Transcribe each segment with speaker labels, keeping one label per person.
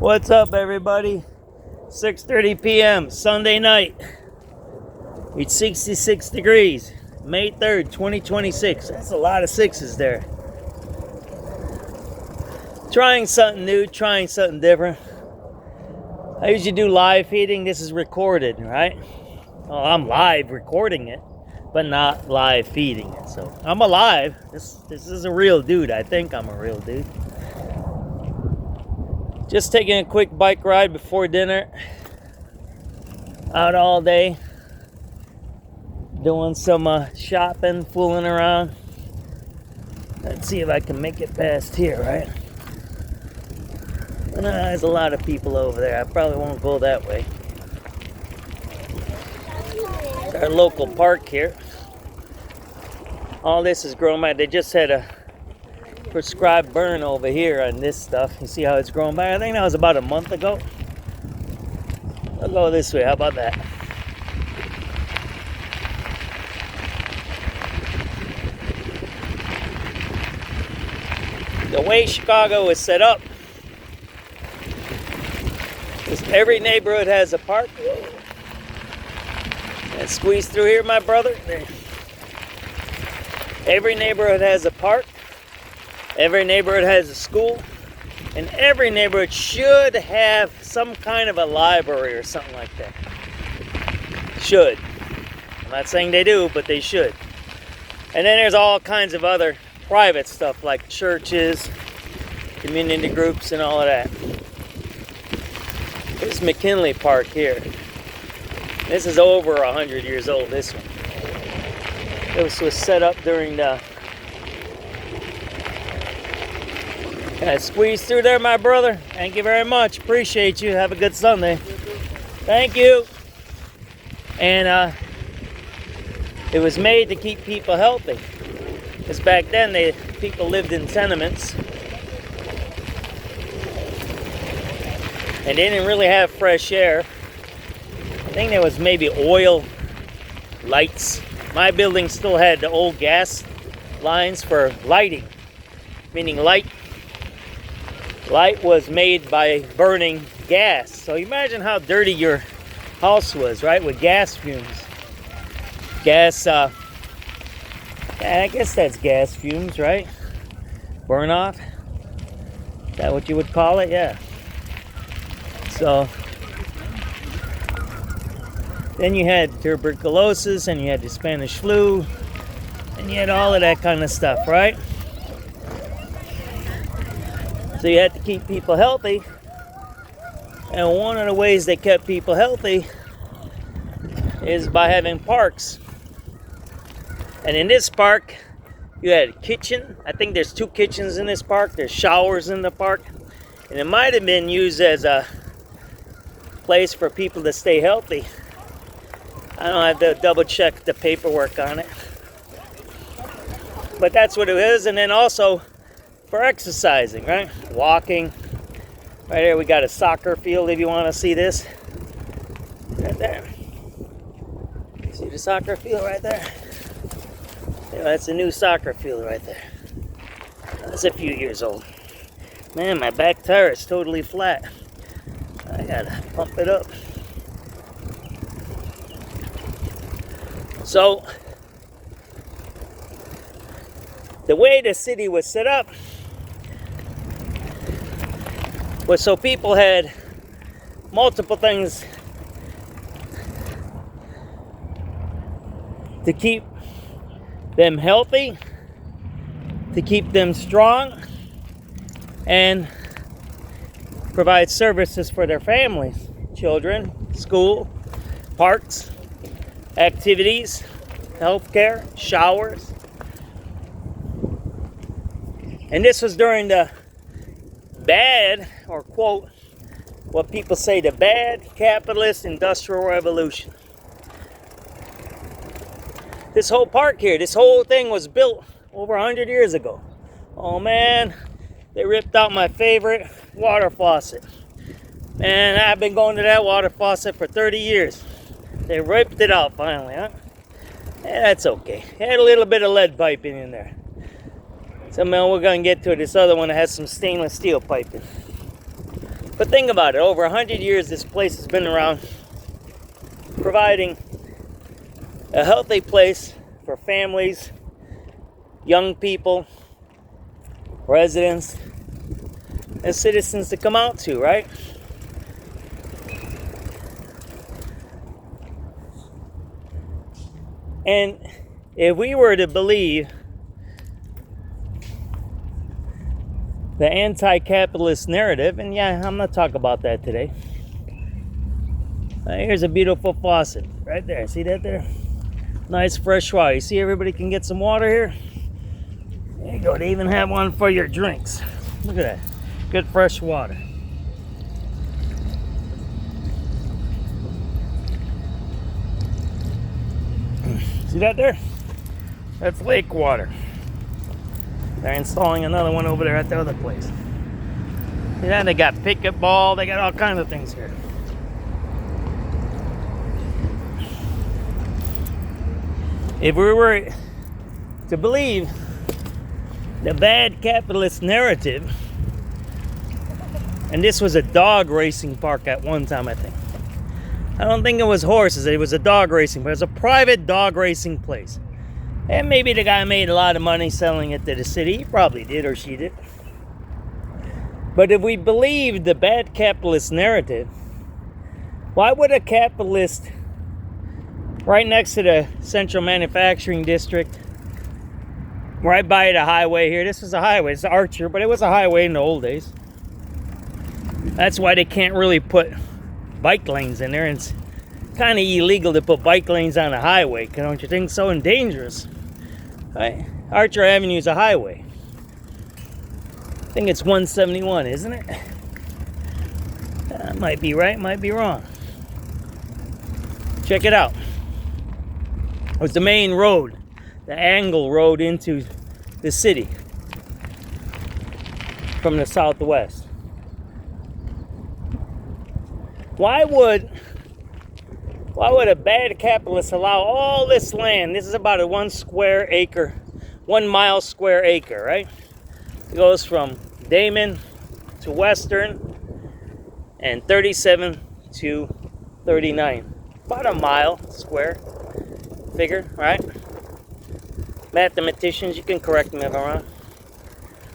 Speaker 1: What's up, everybody? 6:30 p.m. Sunday night. It's 66 degrees. May 3rd, 2026. That's a lot of sixes there. Trying something new, trying something different. I usually do live feeding. This is recorded, right? Well, I'm live recording it, but not live feeding it. So I'm alive. This is a real dude. I think I'm a real dude. Just taking a quick bike ride before dinner. Out all day. Doing some shopping, fooling around. Let's see if I can make it past here, right? There's a lot of people over there. I probably won't go that way. It's our local park here. All this is grown by. They just had a prescribed burn over here on this stuff. You see how it's grown by? I think that was about a month ago. I'll go this way. How about that? The way Chicago is set up is every neighborhood has a park. And squeeze through here, my brother. Every neighborhood has a park. Every neighborhood has a school. And every neighborhood should have some kind of a library or something like that. Should. I'm not saying they do, but they should. And then there's all kinds of other private stuff like churches, community groups, and all of that. There's McKinley Park here. This is over 100 years old, this one. This was set up during the... Can I squeeze through there, my brother? Thank you very much. Appreciate you. Have a good Sunday. Thank you. And it was made to keep people healthy. Because back then, people lived in tenements. And they didn't really have fresh air. I think there was maybe oil lights. My building still had the old gas lines for lighting. Meaning light was made by burning gas. So imagine how dirty your house was, right? With gas fumes. Gas, I guess that's gas fumes, right? Burn off. Is that what you would call it? Yeah. So then you had tuberculosis and you had the Spanish flu and you had all of that kind of stuff, right? So you had to keep people healthy. And one of the ways they kept people healthy is by having parks. And in this park, you had a kitchen. I think there's 2 kitchens in this park. There's showers in the park. And it might have been used as a place for people to stay healthy. I don't have to double check the paperwork on it. But that's what it is. And then also for exercising, right? Walking. Right here we got a soccer field if you want to see this. Right there. See the soccer field right there? Yeah, that's a new soccer field right there. That's a few years old. Man, my back tire is totally flat. I gotta pump it up. So, the way the city was set up was so people had multiple things to keep them healthy, to keep them strong, and provide services for their families, children, school, parks, activities, healthcare, showers. And this was during the bad, or quote, what people say, the bad capitalist industrial revolution. This whole park here, this whole thing was built over 100 years ago. Oh man, they ripped out my favorite water faucet. Man, I've been going to that water faucet for 30 years. They ripped it out finally, huh? Yeah, that's okay. It had a little bit of lead piping in there. So man, we're gonna get to this other one that has some stainless steel piping. But think about it, over 100 years this place has been around, providing a healthy place for families, young people, residents, and citizens to come out to, right? And if we were to believe the anti-capitalist narrative, and yeah, I'm not talking about that today. Here's a beautiful faucet right there. See that there? Nice fresh water. You see everybody can get some water here? There you go. They even have one for your drinks. Look at that. Good fresh water. See that there? That's lake water. They're installing another one over there at the other place. See that? They got pickleball. They got all kinds of things here. If we were to believe the bad capitalist narrative, and this was a dog racing park at one time, I think. I don't think it was horses, it was a dog racing, but it was a private dog racing place. And maybe the guy made a lot of money selling it to the city. He probably did, or she did. But if we believe the bad capitalist narrative, why would a capitalist right next to the Central Manufacturing District, right by the highway here, this is a highway, it's Archer, but it was a highway in the old days. That's why they can't really put bike lanes in there. And it's kind of illegal to put bike lanes on a highway, don't you think so? And dangerous, right? Archer Avenue is a highway. I think it's 171, isn't it? Might be right, might be wrong. Check it out. It was the main road, the angle road into the city from the southwest. Why would a bad capitalist allow all this land? This is about a 1 mile square acre, right? It goes from Damon to Western and 37 to 39. About a mile square figure, right? Mathematicians, you can correct me if I'm wrong.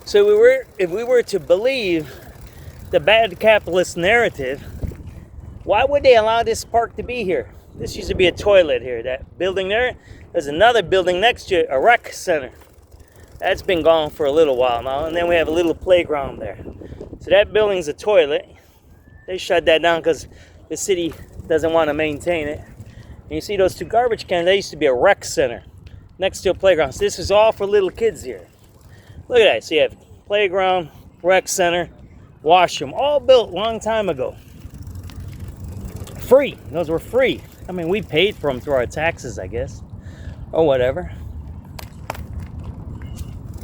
Speaker 1: So if we were to believe the bad capitalist narrative, why would they allow this park to be here? This used to be a toilet here. That building there, there's another building next to it, a rec center. That's been gone for a little while now. And then we have a little playground there. So that building's a toilet. They shut that down because the city doesn't want to maintain it. And you see those two garbage cans, that used to be a rec center next to a playground. So this is all for little kids here. Look at that. So you have playground, rec center, washroom, all built a long time ago. Free. Those were free. I mean, we paid for them through our taxes, I guess, or whatever.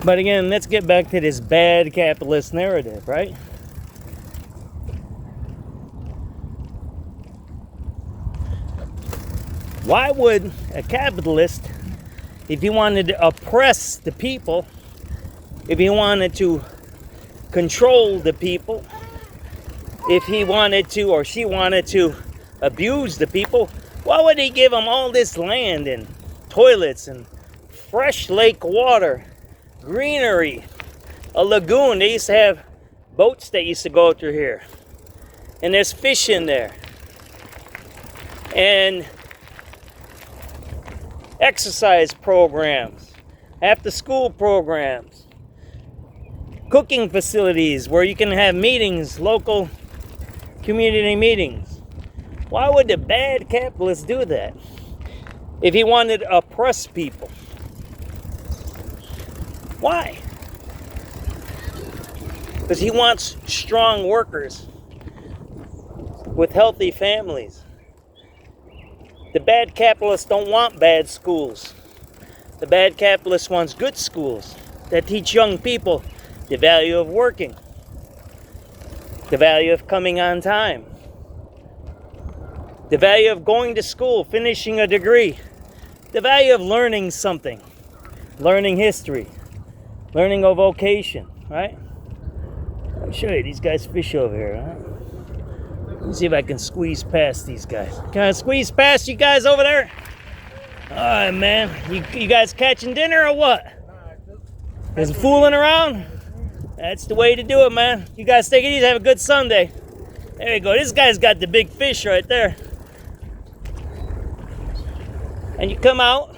Speaker 1: But again, let's get back to this bad capitalist narrative, right? Why would a capitalist, if he wanted to oppress the people, if he wanted to control the people, if he wanted to or she wanted to abuse the people, why would he give them all this land and toilets and fresh lake water, greenery, a lagoon? They used to have boats that used to go through here, and there's fish in there, and exercise programs, after school programs, cooking facilities where you can have meetings, local community meetings. Why would the bad capitalist do that if he wanted to oppress people? Why? Because he wants strong workers with healthy families. The bad capitalists don't want bad schools. The bad capitalist wants good schools that teach young people the value of working, the value of coming on time, the value of going to school, finishing a degree, the value of learning something, learning history, learning a vocation, right? I'll show you, these guys fish over here, huh? Let's see if I can squeeze past these guys. Can I squeeze past you guys over there? All right, man. You guys catching dinner or what? Is fooling around? That's the way to do it, man. You guys take it easy. Have a good Sunday. There you go. This guy's got the big fish right there. And you come out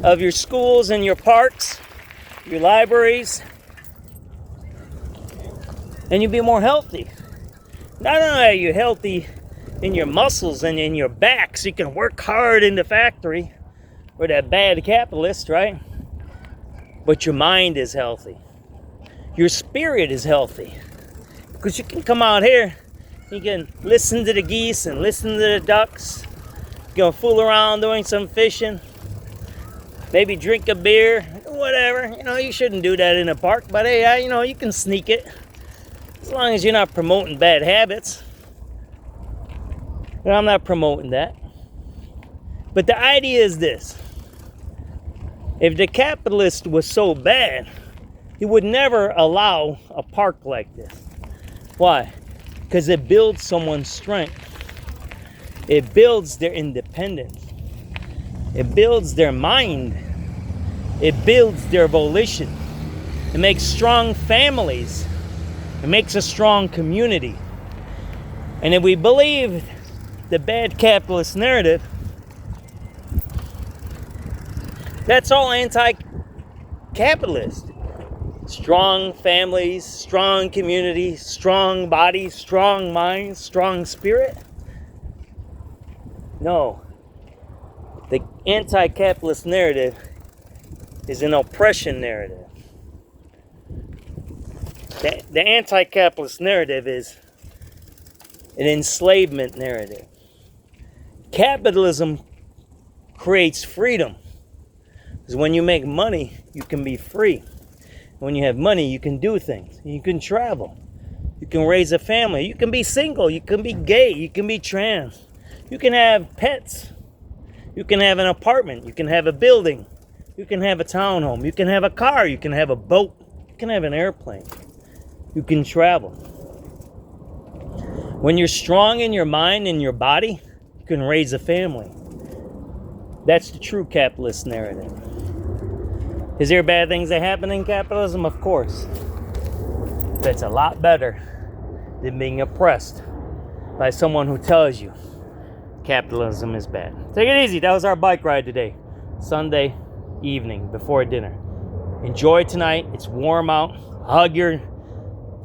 Speaker 1: of your schools and your parks, your libraries, and you'll be more healthy. Not only are you healthy in your muscles and in your back, so you can work hard in the factory for that bad capitalist, right? But your mind is healthy. Your spirit is healthy. Because you can come out here, you can listen to the geese and listen to the ducks. You can fool around doing some fishing. Maybe drink a beer, whatever. You know, you shouldn't do that in a park, but hey, you know, you can sneak it. As long as you're not promoting bad habits. But I'm not promoting that. But the idea is this. If the capitalist was so bad, he would never allow a park like this. Why? Because it builds someone's strength. It builds their independence. It builds their mind. It builds their volition. It makes strong families. It makes a strong community. And if we believe the bad capitalist narrative, that's all anti-capitalist. Strong families, strong community, strong bodies, strong minds, strong spirit. No. The anti-capitalist narrative is an oppression narrative. The anti-capitalist narrative is an enslavement narrative. Capitalism creates freedom. Because when you make money, you can be free. When you have money, you can do things. You can travel. You can raise a family. You can be single. You can be gay. You can be trans. You can have pets. You can have an apartment. You can have a building. You can have a townhome. You can have a car. You can have a boat. You can have an airplane. You can travel. When you're strong in your mind and your body, you can raise a family. That's the true capitalist narrative. Is there bad things that happen in capitalism? Of course. That's a lot better than being oppressed by someone who tells you capitalism is bad. Take it easy. That was our bike ride today. Sunday evening before dinner. Enjoy tonight. It's warm out. Hug your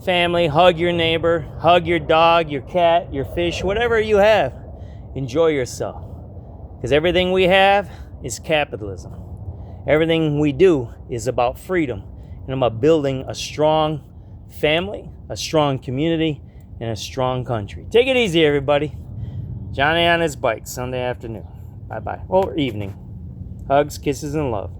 Speaker 1: family, hug your neighbor, hug your dog, your cat, your fish, whatever you have. Enjoy yourself. Because everything we have is capitalism. Everything we do is about freedom and about building a strong family, a strong community, and a strong country. Take it easy, everybody. Johnny on his bike, Sunday afternoon. Bye-bye. Or evening. Hugs, kisses, and love.